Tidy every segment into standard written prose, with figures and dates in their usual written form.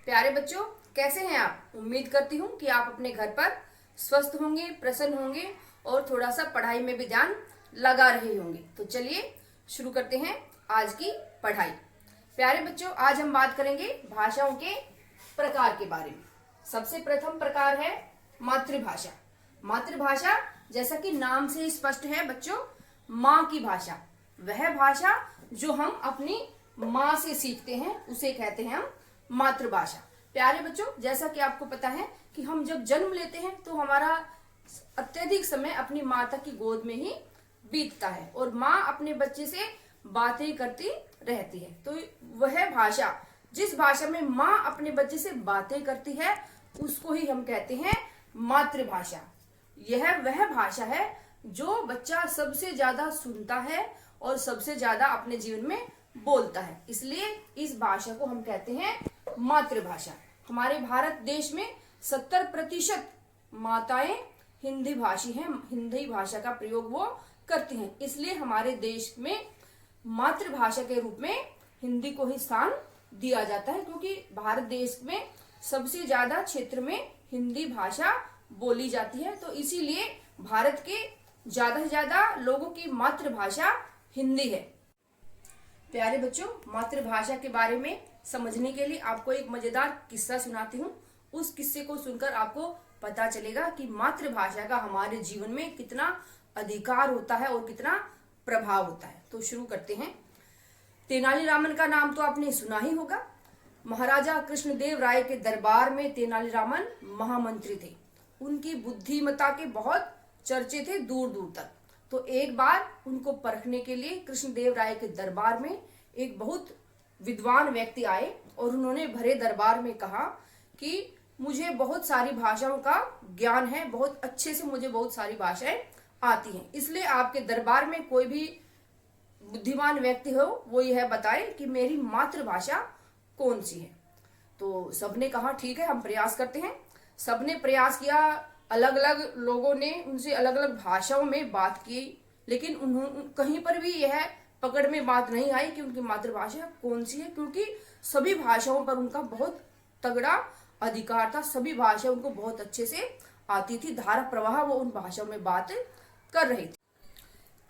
प्यारे बच्चों, कैसे हैं आप? उम्मीद करती हूँ कि आप अपने घर पर स्वस्थ होंगे, प्रसन्न होंगे और थोड़ा सा पढ़ाई में भी ध्यान लगा रहे होंगे। तो चलिए शुरू करते हैं आज की पढ़ाई। प्यारे बच्चों, आज हम बात करेंगे भाषाओं के प्रकार के बारे में। सबसे प्रथम प्रकार है मातृभाषा। मातृभाषा जैसा कि नाम से ही स्पष्ट है बच्चों, माँ की भाषा। वह भाषा जो हम अपनी माँ से सीखते हैं उसे कहते हैं हम मातृभाषा। प्यारे बच्चों, जैसा कि आपको पता है कि हम जब जन्म लेते हैं तो हमारा अत्यधिक समय अपनी माता की गोद में ही बीतता है और माँ अपने बच्चे से बातें करती रहती है। तो वह भाषा, जिस भाषा में माँ अपने बच्चे से बातें करती है, उसको ही हम कहते हैं मातृभाषा। यह वह भाषा है जो बच्चा सबसे ज्यादा सुनता है और सबसे ज्यादा अपने जीवन में बोलता है, इसलिए इस भाषा को हम कहते हैं मातृभाषा। हमारे भारत देश में 70% माताएं हिंदी भाषी हैं, हिंदी भाषा का प्रयोग वो करती हैं, इसलिए हमारे देश में मातृभाषा के रूप में हिंदी को ही स्थान दिया जाता है, क्योंकि भारत देश में सबसे ज्यादा क्षेत्र में हिंदी भाषा बोली जाती है। तो इसीलिए भारत के ज्यादा से ज्यादा लोगों की मातृभाषा हिंदी है। प्यारे बच्चों, मातृभाषा के बारे में समझने के लिए आपको एक मजेदार किस्सा सुनाती हूँ। उस किस्से को सुनकर आपको पता चलेगा कि मातृभाषा का हमारे जीवन में कितना अधिकार होता है और कितना प्रभाव होता है। तो शुरू करते हैं। तेनालीरामन का नाम तो आपने सुना ही होगा। महाराजा कृष्णदेव राय के दरबार में तेनालीरामन महामंत्री थे। उनकी बुद्धिमत्ता के बहुत चर्चे थे दूर दूर तक। तो एक बार उनको परखने के लिए कृष्णदेव राय के दरबार में एक बहुत विद्वान व्यक्ति आए और उन्होंने भरे दरबार में कहा कि मुझे बहुत सारी भाषाओं का ज्ञान है, बहुत अच्छे से मुझे बहुत सारी भाषाएं आती हैं, इसलिए आपके दरबार में कोई भी बुद्धिमान व्यक्ति हो वो यह बताए कि मेरी मातृभाषा कौन सी है। तो सबने कहा ठीक है, हम प्रयास करते हैं। सबने प्रयास किया, अलग अलग लोगों ने उनसे अलग अलग भाषाओं में बात की, लेकिन कहीं पर भी यह पकड़ में बात नहीं आई कि उनकी मातृभाषा कौन सी है, क्योंकि सभी भाषाओं पर उनका बहुत तगड़ा अधिकार था। सभी भाषा उनको बहुत अच्छे से आती थी, धारा प्रवाह वो उन भाषाओं में बात कर रहे थे।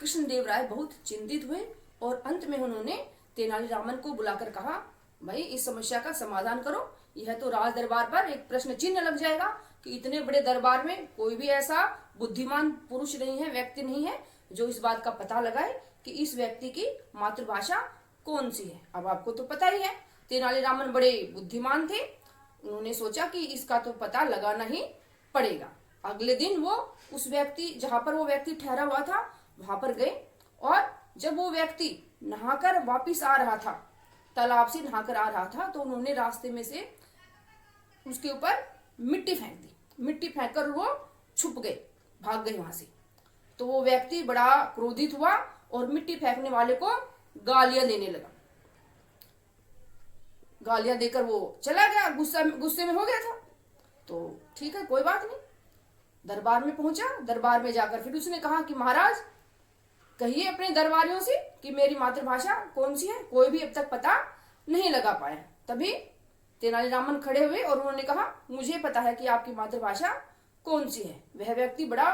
कृष्णदेव राय बहुत चिंतित हुए और अंत में उन्होंने तेनालीरामन को बुलाकर कहा, भाई इस समस्या का समाधान करो। यह तो राज दरबार पर एक प्रश्न चिन्ह लग जाएगा कि इतने बड़े दरबार में कोई भी ऐसा बुद्धिमान पुरुष नहीं है, व्यक्ति नहीं है जो इस बात का पता लगाए कि इस व्यक्ति की मातृभाषा कौन सी है। अब आपको तो पता ही है, तेनालीरामन बड़े बुद्धिमान थे। उन्होंने सोचा कि इसका तो पता लगाना ही पड़ेगा। अगले दिन वो उस व्यक्ति, जहां पर वो व्यक्ति ठहरा हुआ था, वहां पर गए और जब वो व्यक्ति नहाकर वापिस आ रहा था, तालाब से नहाकर आ रहा था, तो उन्होंने रास्ते में से उसके ऊपर मिट्टी फेंक दी। मिट्टी फेंककर वो छुप गए, भाग गए वहां से। तो वो व्यक्ति बड़ा क्रोधित हुआ और मिट्टी फेंकने वाले को गालियां देने लगा। गालियां देकर वो चला गया, गुस्से में हो गया था। तो ठीक है, कोई बात नहीं। दरबार में पहुंचा, दरबार में जाकर फिर उसने कहा कि महाराज कहिए अपने दरबारियों से कि मेरी मातृभाषा कौन सी है, कोई भी अब तक पता नहीं लगा पाया। तभी तेनालीरामन खड़े हुए और उन्होंने कहा, मुझे पता है कि आपकी मातृभाषा कौन सी है। वह व्यक्ति बड़ा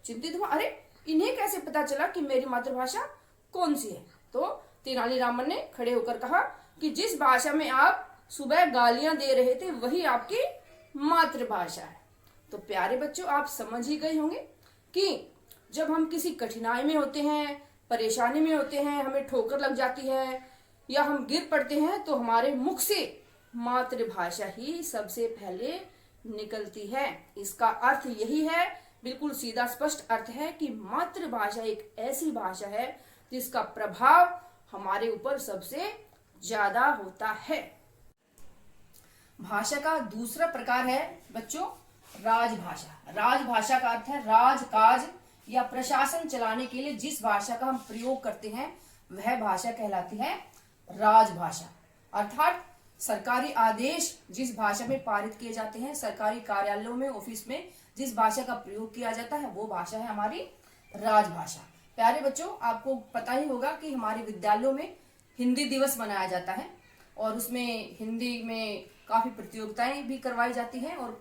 चिंतित हुआ, अरे इन्हें कैसे पता चला कि मेरी मातृभाषा कौन सी है। तो तेनालीरामन ने खड़े होकर कहा कि जिस भाषा में आप सुबह गालियां दे रहे थे वही आपकी मातृभाषा है। तो प्यारे बच्चों, आप समझ ही गए होंगे कि जब हम किसी कठिनाई में होते हैं, परेशानी में होते हैं, हमें ठोकर लग जाती है या हम गिर पड़ते हैं, तो हमारे मुख से मातृभाषा ही सबसे पहले निकलती है। इसका अर्थ यही है, बिल्कुल सीधा स्पष्ट अर्थ है कि मातृभाषा एक ऐसी भाषा है जिसका प्रभाव हमारे ऊपर सबसे ज्यादा होता है। भाषा का दूसरा प्रकार है बच्चों राजभाषा। राजभाषा का अर्थ है राजकाज या प्रशासन चलाने के लिए जिस भाषा का हम प्रयोग करते हैं वह भाषा कहलाती है राजभाषा। अर्थात सरकारी आदेश जिस भाषा में पारित किए जाते हैं, सरकारी कार्यालयों में, ऑफिस में जिस भाषा का प्रयोग किया जाता है वो भाषा है हमारी राजभाषा। प्यारे बच्चों, आपको पता ही होगा कि हमारे विद्यालयों में हिंदी दिवस मनाया जाता है और उसमें हिंदी में काफी प्रतियोगिताएं भी करवाई जाती हैं और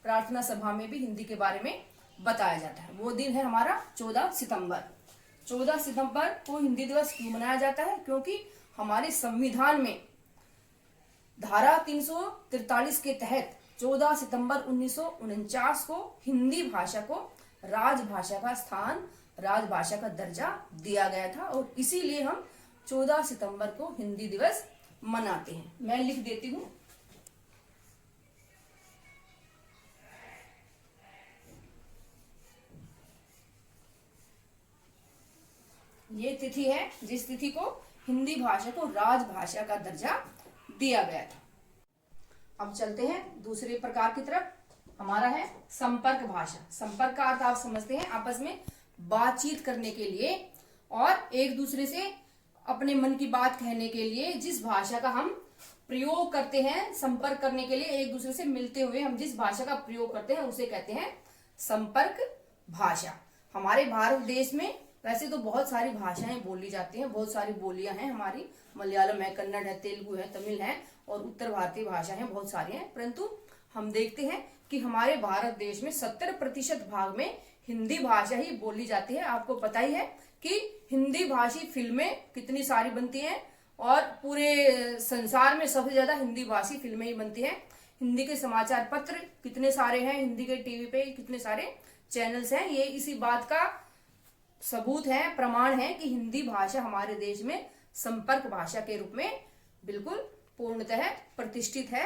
प्रार्थना सभा में भी हिंदी के बारे में बताया जाता है। वो दिन है हमारा 14 सितंबर। 14 सितंबर को हिंदी दिवस क्यों मनाया जाता है? क्योंकि हमारे संविधान में धारा 343 के तहत 14 सितंबर 1949 को हिंदी भाषा को राजभाषा का स्थान, राजभाषा का दर्जा दिया गया था और इसीलिए हम 14 सितंबर को हिंदी दिवस मनाते हैं। मैं लिख देती हूं। ये तिथि है जिस तिथि को हिंदी भाषा को राजभाषा का दर्जा दिया गया था। अब चलते हैं दूसरे प्रकार की तरफ। हमारा है संपर्क भाषा। संपर्क का अर्थ आप समझते हैं आपस में बातचीत करने के लिए और एक दूसरे से अपने मन की बात कहने के लिए जिस भाषा का हम प्रयोग करते हैं, संपर्क करने के लिए एक दूसरे से मिलते हुए हम जिस भाषा का प्रयोग करते हैं उसे कहते हैं संपर्क भाषा। हमारे भारत देश में वैसे तो बहुत सारी भाषाएं बोली जाती हैं, बहुत सारी बोलियां हैं हमारी। मलयालम है, कन्नड़ है, तेलुगु है, तमिल है और उत्तर भारतीय भाषा है, बहुत सारी हैं। परंतु हम देखते हैं कि हमारे भारत देश में 70% भाग में हिंदी भाषा ही बोली जाती है। आपको पता ही है कि हिंदी भाषी फिल्में कितनी सारी बनती हैं और पूरे संसार में सबसे ज्यादा हिंदी भाषी फिल्में ही बनती हैं। हिंदी के समाचार पत्र कितने सारे हैं, हिंदी के टीवी पे कितने सारे चैनल्स हैं। ये इसी बात का सबूत है, प्रमाण है कि हिंदी भाषा हमारे देश में संपर्क भाषा के रूप में बिल्कुल पूर्णतः प्रतिष्ठित है।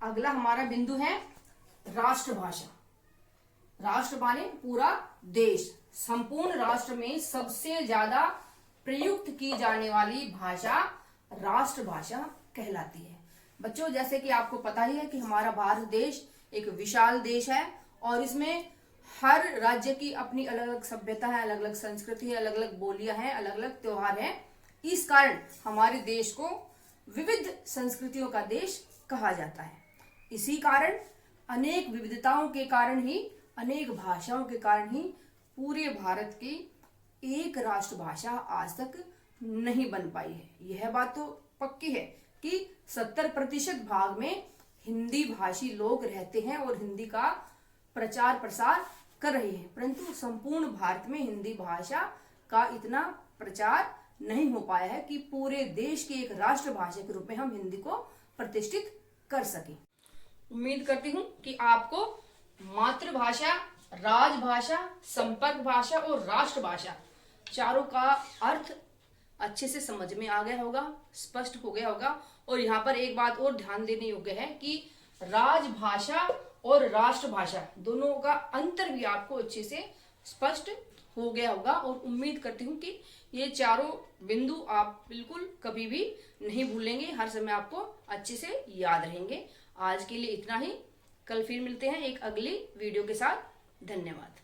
अगला हमारा बिंदु है राष्ट्रभाषा। राष्ट्र माने पूरा देश। संपूर्ण राष्ट्र में सबसे ज्यादा प्रयुक्त की जाने वाली भाषा राष्ट्रभाषा कहलाती है। बच्चों, जैसे कि आपको पता ही है कि हमारा भारत देश एक विशाल देश है और इसमें हर राज्य की अपनी अलग अलग सभ्यता है, अलग अलग संस्कृति है, अलग अलग बोलियां हैं, अलग अलग त्योहार हैं। इस कारण हमारे देश को विविध संस्कृतियों का देश कहा जाता है। इसी कारण अनेक विविधताओं के कारण ही, अनेक भाषाओं के कारण ही पूरे भारत की एक राष्ट्रभाषा आज तक नहीं बन पाई है। यह बात तो पक्की है कि 70% भाग में हिंदी भाषी लोग रहते हैं और हिंदी का प्रचार प्रसार कर रहे हैं, परंतु संपूर्ण भारत में हिंदी भाषा का इतना प्रचार नहीं हो पाया है कि पूरे देश की एक राष्ट्रभाषा के रूप में हम हिंदी को प्रतिष्ठित कर सकें। उम्मीद करती हूँ कि आपको मातृभाषा, राजभाषा, संपर्क भाषा और राष्ट्रभाषा चारों का अर्थ अच्छे से समझ में आ गया होगा, स्पष्ट हो गया होगा। और यहाँ पर एक बात और ध्यान देने योग्य है कि राजभाषा और राष्ट्रभाषा दोनों का अंतर भी आपको अच्छे से स्पष्ट हो गया होगा और उम्मीद करती हूँ कि ये चारों बिंदु आप बिल्कुल कभी भी नहीं भूलेंगे, हर समय आपको अच्छे से याद रहेंगे। आज के लिए इतना ही। कल फिर मिलते हैं एक अगली वीडियो के साथ। धन्यवाद।